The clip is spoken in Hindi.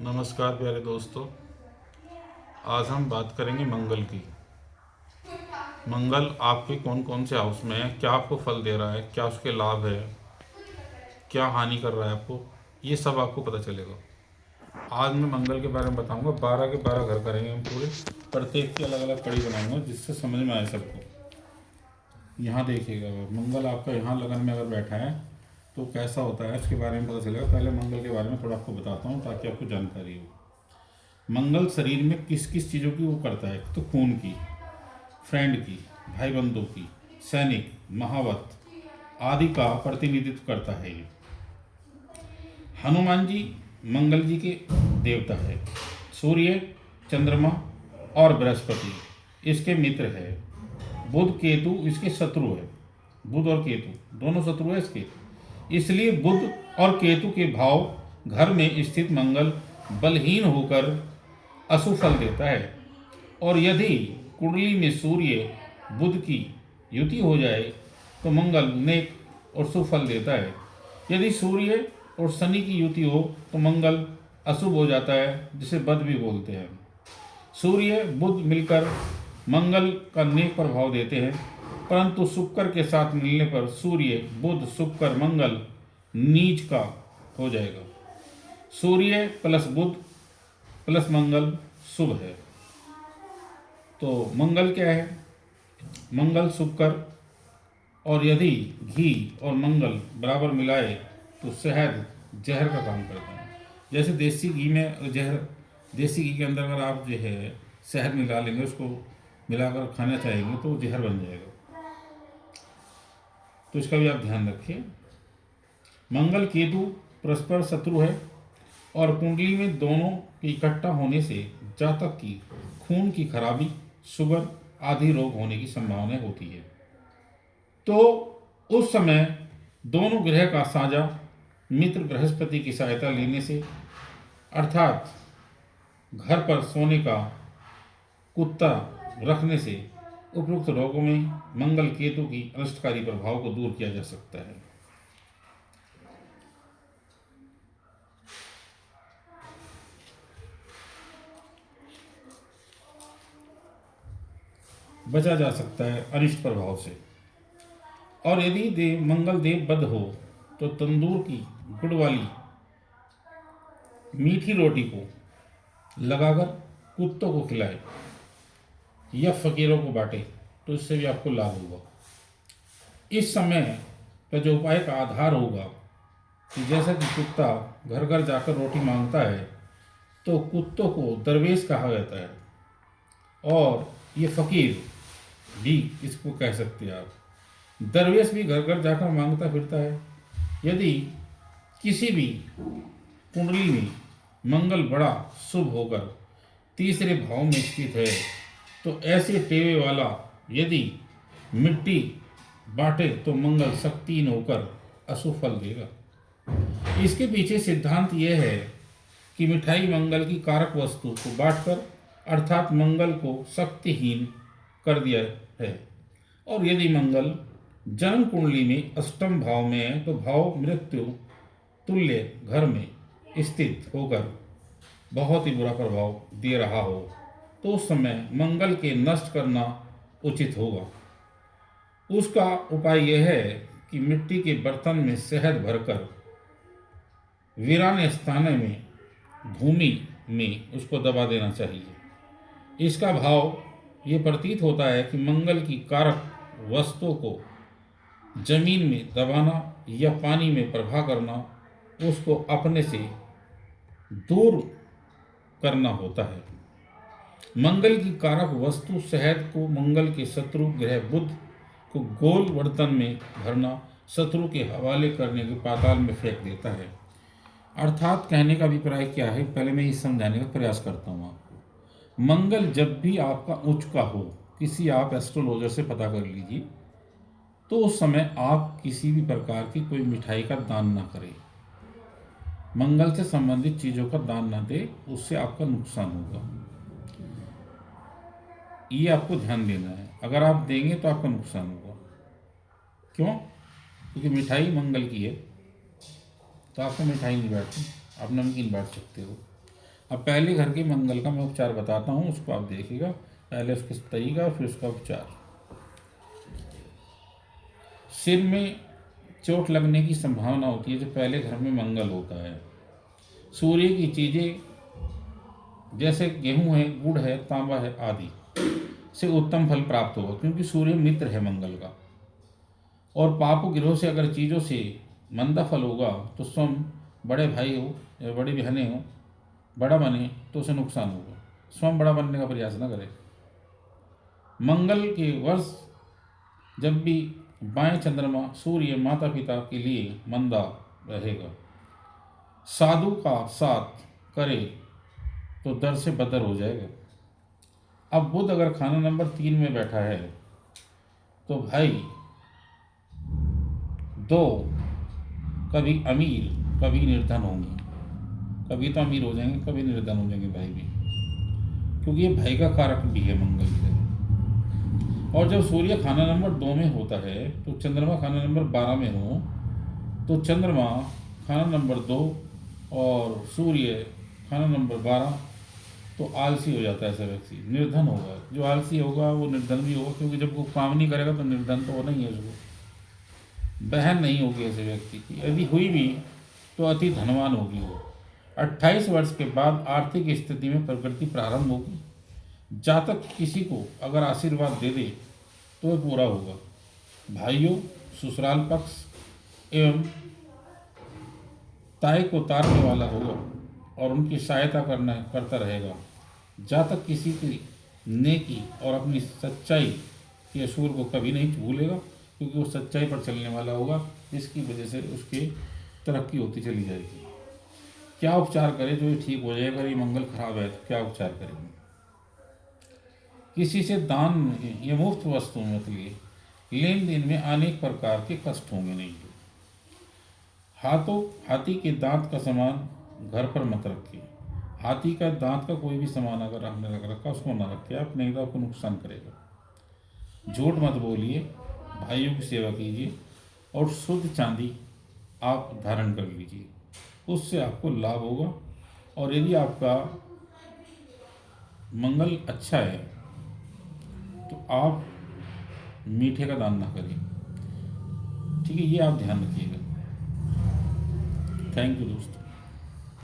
नमस्कार प्यारे दोस्तों। आज हम बात करेंगे मंगल की। मंगल आपके कौन कौन से हाउस में है, क्या आपको फल दे रहा है, क्या उसके लाभ है, क्या हानि कर रहा है आपको, ये सब आपको पता चलेगा। आज मैं मंगल के बारे में बताऊंगा। 12 के 12 घर करेंगे हम पूरे, प्रत्येक की अलग अलग कड़ी बनाऊंगा जिससे समझ में आए सबको। यहाँ देखिएगा, मंगल आपका यहाँ लगन में अगर बैठा है तो कैसा होता है इसके बारे में पता चलेगा। पहले मंगल के बारे में थोड़ा आपको बताता हूँ ताकि आपको जानकारी हो। मंगल शरीर में किस किस चीज़ों की वो करता है, तो खून की, फ्रेंड की, भाई बंधु की, सैनिक, महावत आदि का प्रतिनिधित्व करता है। ये हनुमान जी मंगल जी के देवता है। सूर्य, चंद्रमा और बृहस्पति इसके मित्र है। बुध केतु इसके शत्रु है। बुध और केतु दोनों शत्रु है इसके। इसलिए बुध और केतु के भाव घर में स्थित मंगल बलहीन होकर अशुभ फल देता है। और यदि कुंडली में सूर्य बुध की युति हो जाए तो मंगल नेक और शुभ फल देता है। यदि सूर्य और शनि की युति हो तो मंगल अशुभ हो जाता है, जिसे बद भी बोलते हैं। सूर्य बुध मिलकर मंगल का नेक प्रभाव देते हैं, परंतु शुक्र के साथ मिलने पर सूर्य बुध शुक्र मंगल नीच का हो जाएगा। सूर्य प्लस बुध प्लस मंगल शुभ है। तो मंगल क्या है? मंगल शुक्र, और यदि घी और मंगल बराबर मिलाए तो शहद जहर का काम करता है। जैसे देसी घी में जहर, देसी घी के अंदर अगर आप जो है शहद मिला लेंगे, उसको मिलाकर खाना चाहेंगे तो जहर बन जाएगा। तो इसका भी आप ध्यान रखिए। मंगल केतु परस्पर शत्रु है और कुंडली में दोनों के इकट्ठा होने से जातक की खून की खराबी, शुगर आदि रोग होने की संभावना होती है। तो उस समय दोनों ग्रह का साझा मित्र बृहस्पति की सहायता लेने से, अर्थात घर पर सोने का कुत्ता रखने से उपयुक्त रोगों में मंगल केतु की अनिष्टकारी प्रभाव को दूर किया जा सकता है। बचा जा सकता है अनिष्ट प्रभाव से। और यदि मंगल देव बद हो तो तंदूर की गुड़ वाली मीठी रोटी को लगाकर कुत्तों को खिलाए या फकीरों को बांटे तो इससे भी आपको लाभ होगा। इस समय का जो उपाय का आधार होगा कि जैसा कि कुत्ता घर घर जाकर रोटी मांगता है तो कुत्तों को दरवेश कहा जाता है, और ये फकीर भी इसको कह सकते हैं आप। दरवेश भी घर घर जाकर मांगता फिरता है। यदि किसी भी कुंडली में मंगल बड़ा शुभ होकर तीसरे भाव में स्थित है तो ऐसे टेवे वाला यदि मिट्टी बांटे तो मंगल शक्तिहीन होकर अशुभ फल देगा। इसके पीछे सिद्धांत यह है कि मिठाई मंगल की कारक वस्तु को बांटकर अर्थात मंगल को शक्तिहीन कर दिया है। और यदि मंगल जन्म कुंडली में अष्टम भाव में है तो भाव मृत्यु तुल्य घर में स्थित होकर बहुत ही बुरा प्रभाव दे रहा हो तो उस समय मंगल के नष्ट करना उचित होगा। उसका उपाय यह है कि मिट्टी के बर्तन में शहद भरकर वीरान स्थान में भूमि में उसको दबा देना चाहिए। इसका भाव ये प्रतीत होता है कि मंगल की कारक वस्तुओं को जमीन में दबाना या पानी में प्रवाह करना, उसको अपने से दूर करना होता है। मंगल की कारक वस्तु शहद को मंगल के शत्रु ग्रह बुध को गोल बर्तन में भरना, शत्रु के हवाले करने के पाताल में फेंक देता है। अर्थात कहने का अभिप्राय क्या है, पहले मैं ये समझाने का प्रयास करता हूँ। मंगल जब भी आपका उच्च का हो, किसी आप एस्ट्रोलॉजर से पता कर लीजिए, तो उस समय आप किसी भी प्रकार की कोई मिठाई का दान ना करें। मंगल से संबंधित चीज़ों का दान ना दे, उससे आपका नुकसान होगा। ये आपको ध्यान देना है। अगर आप देंगे तो आपका नुकसान होगा। क्यों? क्योंकि मिठाई मंगल की है, तो आपको मिठाई नहीं बांटनी, आप नमकीन बांट सकते हो। अब पहले घर के मंगल का मैं उपचार बताता हूँ, उसको आप देखिएगा। पहले उसका तरीका फिर उसका उपचार। सिर में चोट लगने की संभावना होती है जो पहले घर में मंगल होता है। सूर्य की चीज़ें जैसे गेहूं है, गुड़ है, तांबा है आदि से उत्तम फल प्राप्त होगा, क्योंकि सूर्य मित्र है मंगल का। और पाप गिरोह से अगर चीज़ों से मंदा फल होगा तो स्वयं बड़े भाई हो या बड़ी बहनें हो बड़ा बने तो उसे नुकसान होगा। स्वयं बड़ा बनने का प्रयास न करें। मंगल के वर्ष जब भी बाएं चंद्रमा सूर्य माता पिता के लिए मंदा रहेगा। साधु का साथ करे तो दर से बदर हो जाएगा। अब बुध अगर खाना नंबर 3 में बैठा है तो भाई दो कभी अमीर कभी निर्धन होंगे। कभी तो अमीर हो जाएंगे, कभी निर्धन हो जाएंगे भाई भी, क्योंकि ये भाई का कारक भी है मंगल से। और जब सूर्य खाना नंबर 2 में होता है तो चंद्रमा खाना नंबर 12 में हो तो चंद्रमा खाना नंबर 2 और सूर्य खाना नंबर 12 तो आलसी हो जाता है ऐसा व्यक्ति, निर्धन होगा। जो आलसी होगा वो निर्धन भी होगा, क्योंकि जब वो काम नहीं करेगा तो निर्धन तो होना ही है उसको। बहन नहीं होगी ऐसे व्यक्ति की, यदि हुई भी तो अति धनवान होगी वो। 28 वर्ष के बाद आर्थिक स्थिति में प्रगति प्रारंभ होगी। जातक किसी को अगर आशीर्वाद दे दे तो वह पूरा होगा। भाइयों, ससुराल पक्ष एवं ताए को तारने वाला होगा और उनकी सहायता करता रहेगा। जातक किसी की नेकी और अपनी सच्चाई के असूल को कभी नहीं भूलेगा, क्योंकि वो सच्चाई पर चलने वाला होगा, जिसकी वजह से उसकी तरक्की होती चली जाएगी। क्या उपचार करें जो ये ठीक हो जाएगा? ये मंगल खराब है तो क्या उपचार करेंगे? किसी से दान या मुफ्त वस्तु मत लिए। लेन देन में अनेक प्रकार के कष्ट होंगे नहीं। हाथी के दांत का सामान घर पर मत रखिए। हाथी का दांत का कोई भी सामान अगर आपने रख रखा उसको ना रखिए आप, नहीं तो आपको नुकसान करेगा। झूठ मत बोलिए, भाइयों की सेवा कीजिए और शुद्ध चांदी आप धारण कर लीजिए, उससे आपको लाभ होगा। और यदि आपका मंगल अच्छा है तो आप मीठे का दान ना करें। ठीक है, ये आप ध्यान रखिएगा। थैंक यू दोस्तों।